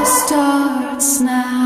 starts now.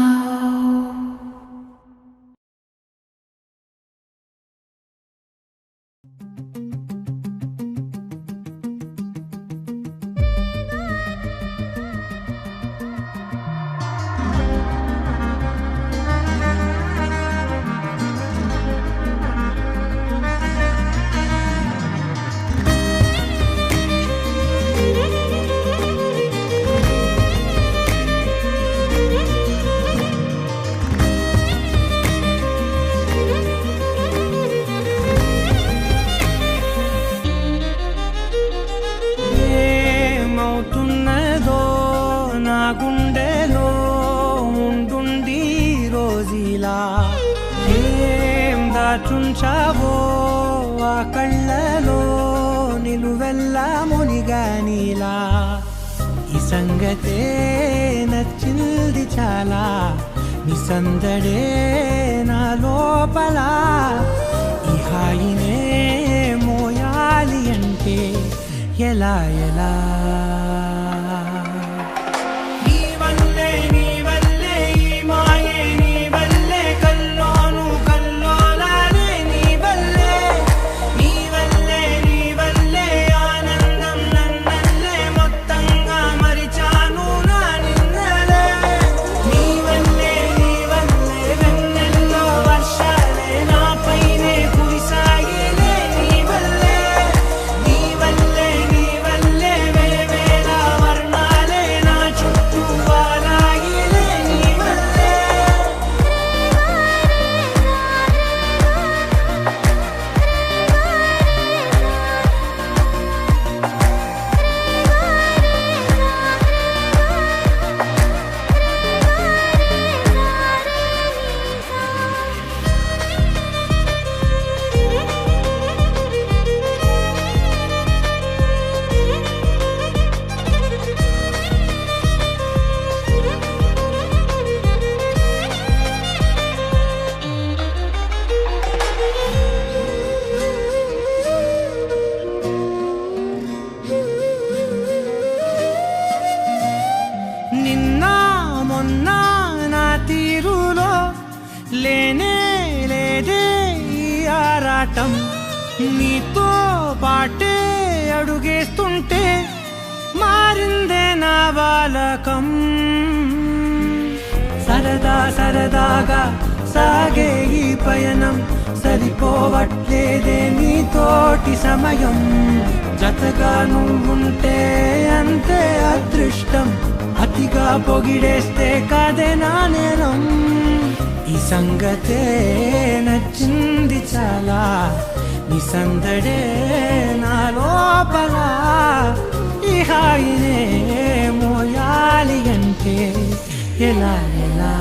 గుండెలో ఉండుండి రోజీలా ఏం దాచుంచావో ఆ కళ్ళలో నిలువెల్లా మునిగానిలా ఈ సంగతే నచ్చింది చాలా నీ సందడే నా లోపల ఈ హాయినే మోయాలి అంటే ఎలా ఎలా లేనే లేదే ఈ ఆరాటం నీతో పాటే అడుగేస్తుంటే మారిందే నా బాలకం సరదా సరదాగా సాగే ఈ పయనం సరిపోవట్లేదే నీతోటి సమయం జతగా నువ్వుంటే అంతే అదృష్టం అతిగా పొగిడేస్తే కాదే నా నేరం ఈ సంగతే నచ్చింది చాలా నీ సందడే నా లోపల ఈ హాయినే మోయాలి అంటే ఎలా ఎలా